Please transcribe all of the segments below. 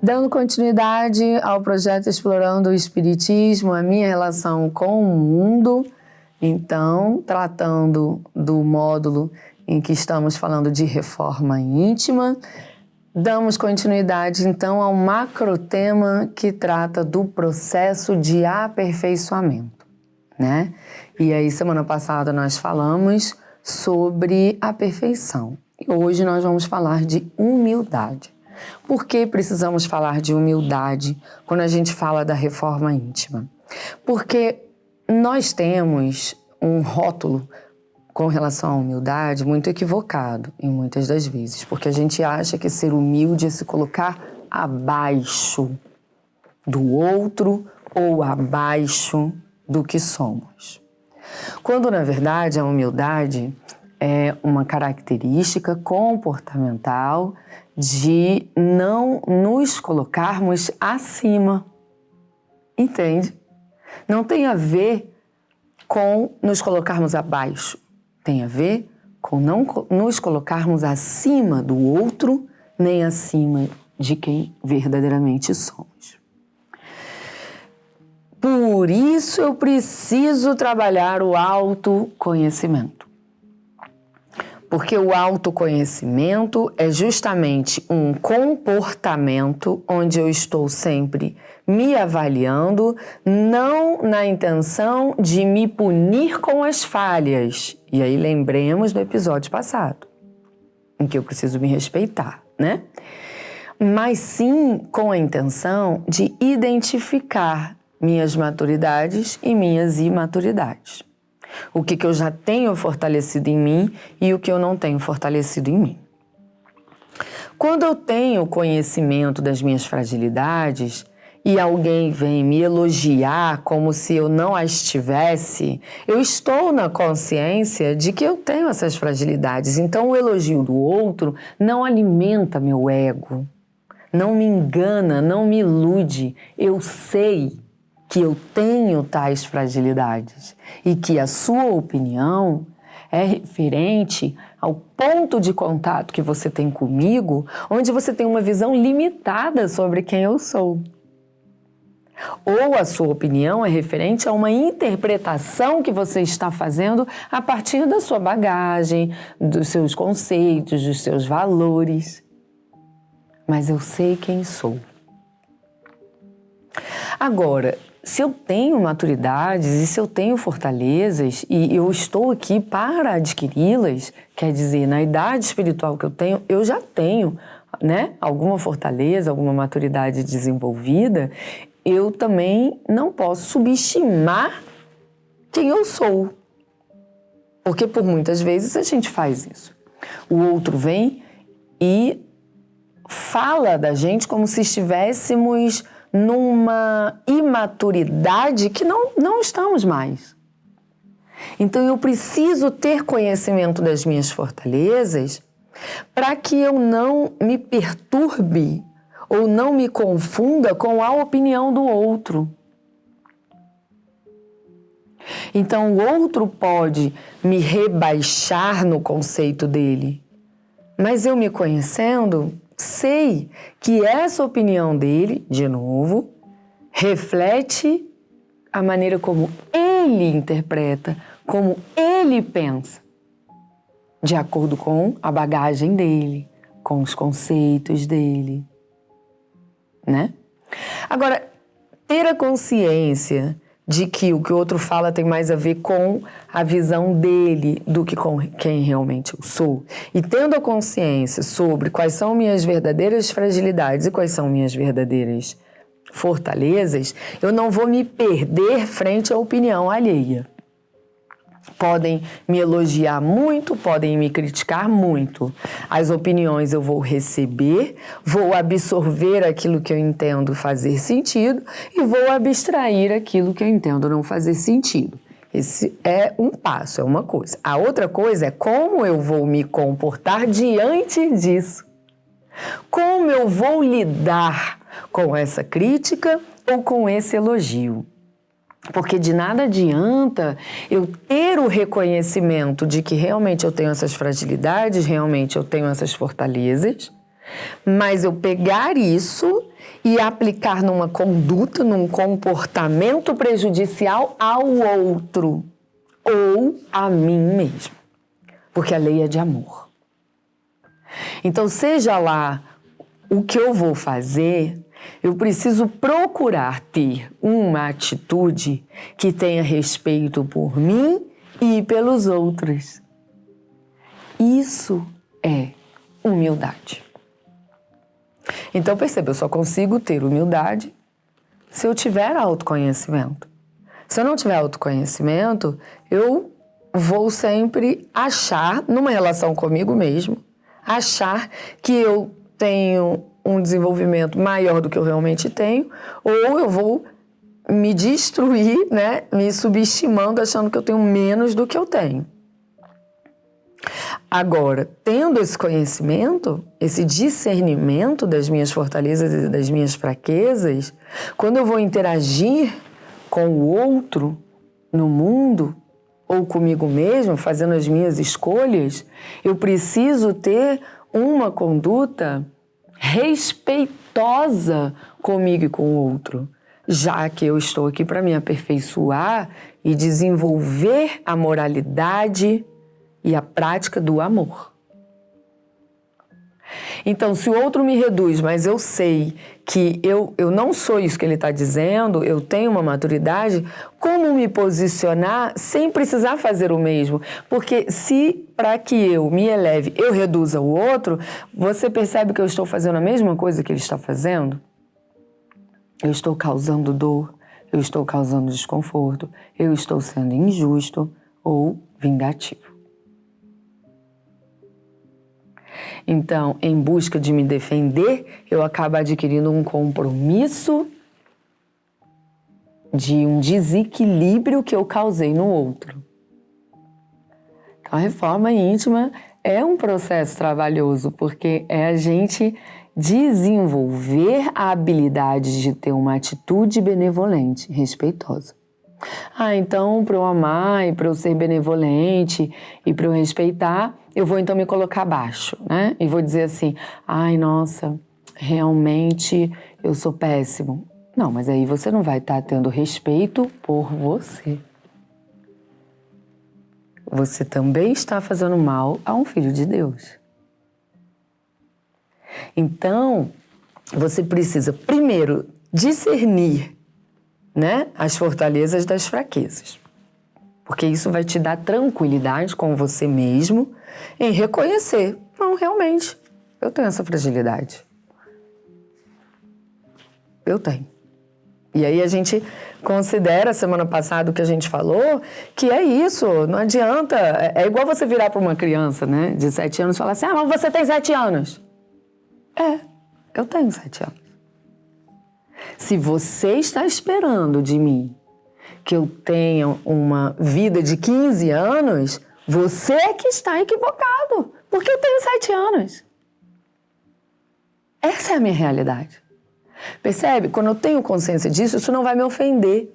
Dando continuidade ao projeto Explorando o Espiritismo, a minha relação com o mundo, então, tratando do módulo em que estamos falando de reforma íntima, damos continuidade, então, ao macrotema que trata do processo de aperfeiçoamento, né? E aí, semana passada, nós falamos sobre a perfeição. E hoje nós vamos falar de humildade. Por que precisamos falar de humildade quando a gente fala da reforma íntima? Porque nós temos um rótulo com relação à humildade muito equivocado em muitas das vezes, porque a gente acha que ser humilde é se colocar abaixo do outro ou abaixo do que somos. Quando, na verdade, a humildade é uma característica comportamental de não nos colocarmos acima, entende? Não tem a ver com nos colocarmos abaixo, tem a ver com não nos colocarmos acima do outro, nem acima de quem verdadeiramente somos. Por isso eu preciso trabalhar o autoconhecimento. Porque o autoconhecimento é justamente um comportamento onde eu estou sempre me avaliando, não na intenção de me punir com as falhas. E aí lembremos do episódio passado, em que eu preciso me respeitar, né? Mas sim com a intenção de identificar minhas maturidades e minhas imaturidades. O que eu já tenho fortalecido em mim e o que eu não tenho fortalecido em mim. Quando eu tenho conhecimento das minhas fragilidades e alguém vem me elogiar como se eu não as tivesse, eu estou na consciência de que eu tenho essas fragilidades. Então o elogio do outro não alimenta meu ego, não me engana, não me ilude. Eu sei que eu tenho tais fragilidades e que a sua opinião é referente ao ponto de contato que você tem comigo, onde você tem uma visão limitada sobre quem eu sou. Ou a sua opinião é referente a uma interpretação que você está fazendo a partir da sua bagagem, dos seus conceitos, dos seus valores. Mas eu sei quem sou. Agora, se eu tenho maturidades e se eu tenho fortalezas e eu estou aqui para adquiri-las, quer dizer, na idade espiritual que eu já tenho, né, alguma fortaleza, alguma maturidade desenvolvida, eu também não posso subestimar quem eu sou. Porque por muitas vezes a gente faz isso. O outro vem e fala da gente como se estivéssemos numa imaturidade que não estamos mais. Então eu preciso ter conhecimento das minhas fortalezas para que eu não me perturbe ou não me confunda com a opinião do outro. Então o outro pode me rebaixar no conceito dele, mas eu me conhecendo, sei que essa opinião dele, de novo, reflete a maneira como ele interpreta, como ele pensa, de acordo com a bagagem dele, com os conceitos dele, né? Agora, ter a consciência de que o que o outro fala tem mais a ver com a visão dele do que com quem realmente eu sou. E tendo a consciência sobre quais são minhas verdadeiras fragilidades e quais são minhas verdadeiras fortalezas, eu não vou me perder frente à opinião alheia. Podem me elogiar muito, podem me criticar muito. As opiniões eu vou receber, vou absorver aquilo que eu entendo fazer sentido e vou abstrair aquilo que eu entendo não fazer sentido. Esse é um passo, é uma coisa. A outra coisa é como eu vou me comportar diante disso. Como eu vou lidar com essa crítica ou com esse elogio. Porque de nada adianta eu ter o reconhecimento de que realmente eu tenho essas fragilidades, realmente eu tenho essas fortalezas, mas eu pegar isso e aplicar numa conduta, num comportamento prejudicial ao outro ou a mim mesmo. Porque a lei é de amor. Então, seja lá o que eu vou fazer, eu preciso procurar ter uma atitude que tenha respeito por mim e pelos outros. Isso é humildade. Então, perceba, eu só consigo ter humildade se eu tiver autoconhecimento. Se eu não tiver autoconhecimento, eu vou sempre achar, numa relação comigo mesmo, achar que eu tenho um desenvolvimento maior do que eu realmente tenho, ou eu vou me destruir, né, me subestimando, achando que eu tenho menos do que eu tenho. Agora, tendo esse conhecimento, esse discernimento das minhas fortalezas e das minhas fraquezas, quando eu vou interagir com o outro no mundo, ou comigo mesmo, fazendo as minhas escolhas, eu preciso ter uma conduta respeitosa comigo e com o outro, já que eu estou aqui para me aperfeiçoar e desenvolver a moralidade e a prática do amor. Então, se o outro me reduz, mas eu sei que eu não sou isso que ele está dizendo, eu tenho uma maturidade, como me posicionar sem precisar fazer o mesmo? Porque se, para que eu me eleve, eu reduza o outro, você percebe que eu estou fazendo a mesma coisa que ele está fazendo? Eu estou causando dor, eu estou causando desconforto, eu estou sendo injusto ou vingativo. Então, em busca de me defender, eu acabo adquirindo um compromisso de um desequilíbrio que eu causei no outro. Então, a reforma íntima é um processo trabalhoso, porque é a gente desenvolver a habilidade de ter uma atitude benevolente, respeitosa. Então, para eu amar e para eu ser benevolente e para eu respeitar, eu vou então me colocar abaixo, né? E vou dizer assim, ai, nossa, realmente eu sou péssimo. Não, mas aí você não vai estar tendo respeito por você. Você também está fazendo mal a um filho de Deus. Então, você precisa primeiro discernir, né, as fortalezas das fraquezas. Porque isso vai te dar tranquilidade com você mesmo em reconhecer. Não, realmente, eu tenho essa fragilidade. Eu tenho. E aí a gente considera, semana passada, o que a gente falou, que é isso, não adianta. É igual você virar para uma criança, né, de 7 anos e falar assim, mas você tem 7 anos. Eu tenho 7 anos. Se você está esperando de mim que eu tenha uma vida de 15 anos, você é que está equivocado, porque eu tenho 7 anos. Essa é a minha realidade. Percebe? Quando eu tenho consciência disso, isso não vai me ofender.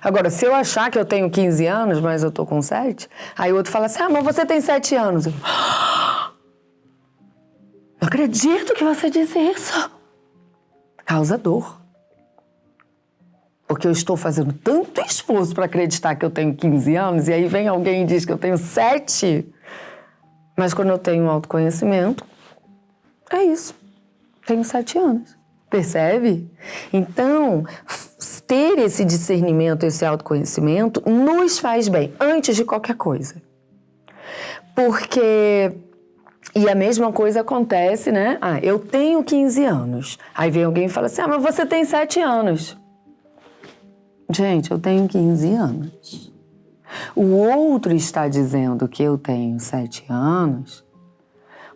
Agora, se eu achar que eu tenho 15 anos, mas eu estou com 7, aí o outro fala assim, mas você tem 7 anos. Eu acredito que você disse isso. Causa dor. Porque eu estou fazendo tanto esforço para acreditar que eu tenho 15 anos, e aí vem alguém e diz que eu tenho 7. Mas quando eu tenho autoconhecimento, é isso. Tenho 7 anos. Percebe? Então, ter esse discernimento, esse autoconhecimento, nos faz bem, antes de qualquer coisa. Porque... E a mesma coisa acontece, né? Eu tenho 15 anos. Aí vem alguém e fala assim, mas você tem 7 anos. Gente, eu tenho 15 anos. O outro está dizendo que eu tenho 7 anos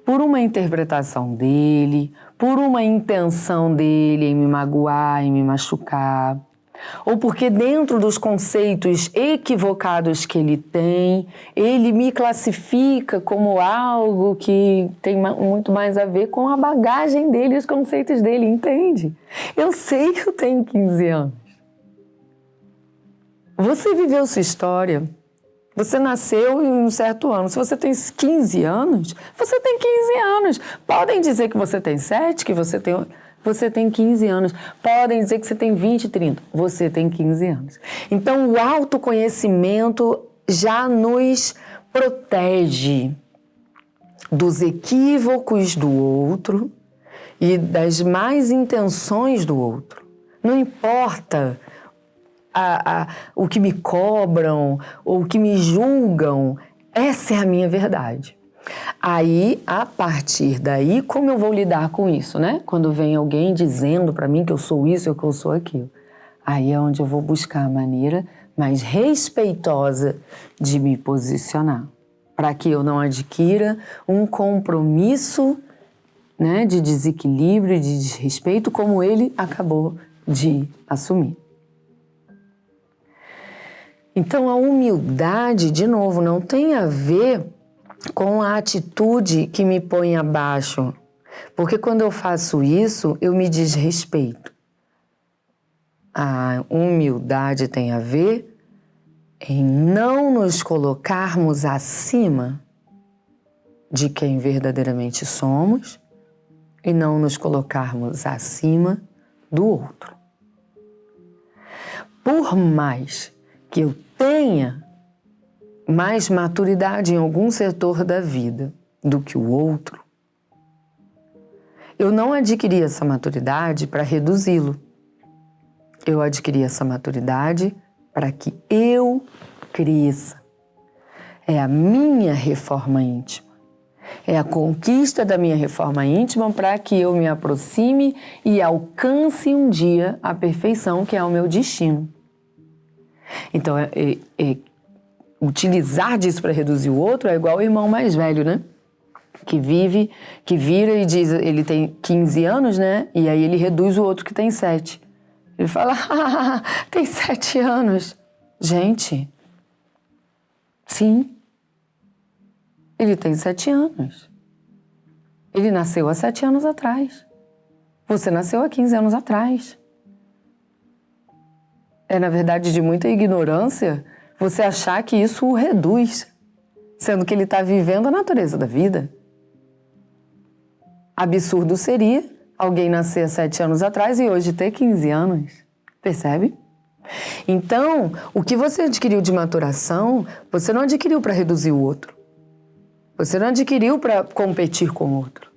por uma interpretação dele, por uma intenção dele em me magoar, em me machucar, ou porque dentro dos conceitos equivocados que ele tem, ele me classifica como algo que tem muito mais a ver com a bagagem dele, os conceitos dele, entende? Eu sei que eu tenho 15 anos. Você viveu sua história. Você nasceu em um certo ano. Se você tem 15 anos, você tem 15 anos. Podem dizer que você tem 7, que você tem... Você tem 15 anos. Podem dizer que você tem 20, 30. Você tem 15 anos. Então, o autoconhecimento já nos protege dos equívocos do outro e das más intenções do outro. Não importa o que me cobram ou o que me julgam, essa é a minha verdade. Aí, a partir daí, como eu vou lidar com isso, né? Quando vem alguém dizendo para mim que eu sou isso ou que eu sou aquilo. Aí é onde eu vou buscar a maneira mais respeitosa de me posicionar, para que eu não adquira um compromisso, né, de desequilíbrio, de desrespeito, como ele acabou de assumir. Então, a humildade, de novo, não tem a ver com a atitude que me põe abaixo, porque quando eu faço isso, eu me desrespeito. A humildade tem a ver em não nos colocarmos acima de quem verdadeiramente somos e não nos colocarmos acima do outro. Por mais que eu tenha mais maturidade em algum setor da vida do que o outro, eu não adquiri essa maturidade para reduzi-lo. Eu adquiri essa maturidade para que eu cresça. É a minha reforma íntima. É a conquista da minha reforma íntima para que eu me aproxime e alcance um dia a perfeição, que é o meu destino. Então, utilizar disso para reduzir o outro é igual o irmão mais velho, né? Que vira e diz, ele tem 15 anos, né? E aí ele reduz o outro que tem 7. Ele fala, tem 7 anos. Gente, sim, ele tem 7 anos. Ele nasceu há 7 anos atrás. Você nasceu há 15 anos atrás. É, na verdade, de muita ignorância você achar que isso o reduz, sendo que ele está vivendo a natureza da vida. Absurdo seria alguém nascer há 7 anos atrás e hoje ter 15 anos. Percebe? Então, o que você adquiriu de maturação, você não adquiriu para reduzir o outro. Você não adquiriu para competir com o outro.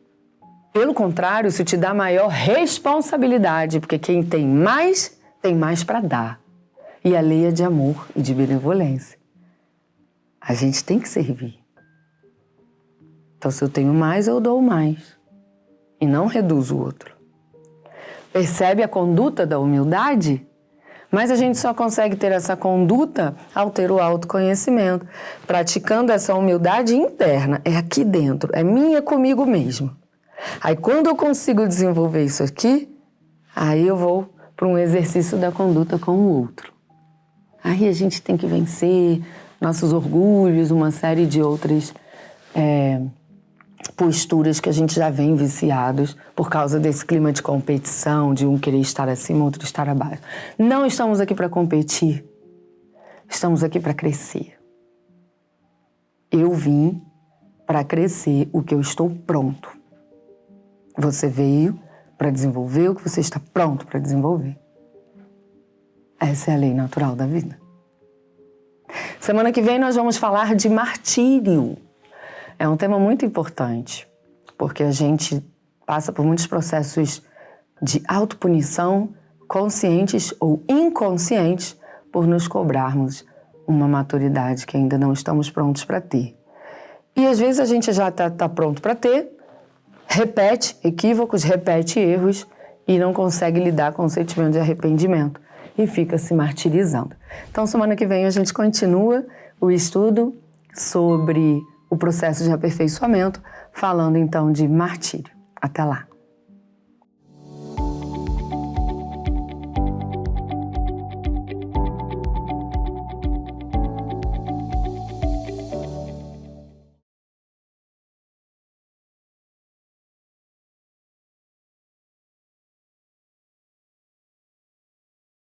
Pelo contrário, isso te dá maior responsabilidade, porque quem tem mais para dar. E a lei é de amor e de benevolência. A gente tem que servir. Então, se eu tenho mais, eu dou mais. E não reduzo o outro. Percebe a conduta da humildade? Mas a gente só consegue ter essa conduta ao ter o autoconhecimento, praticando essa humildade interna. É aqui dentro, é minha comigo mesmo. Aí quando eu consigo desenvolver isso aqui, aí eu vou para um exercício da conduta com o outro. Aí a gente tem que vencer nossos orgulhos, uma série de outras posturas que a gente já vem viciados por causa desse clima de competição, de um querer estar acima, outro estar abaixo. Não estamos aqui para competir, estamos aqui para crescer. Eu vim para crescer o que eu estou pronto. Você veio para desenvolver o que você está pronto para desenvolver. Essa é a lei natural da vida. Semana que vem nós vamos falar de martírio. É um tema muito importante, porque a gente passa por muitos processos de autopunição, conscientes ou inconscientes, por nos cobrarmos uma maturidade que ainda não estamos prontos para ter. E às vezes a gente já está pronto para ter, repete equívocos, repete erros e não consegue lidar com o sentimento de arrependimento e fica se martirizando. Então, semana que vem a gente continua o estudo sobre o processo de aperfeiçoamento, falando então de martírio. Até lá!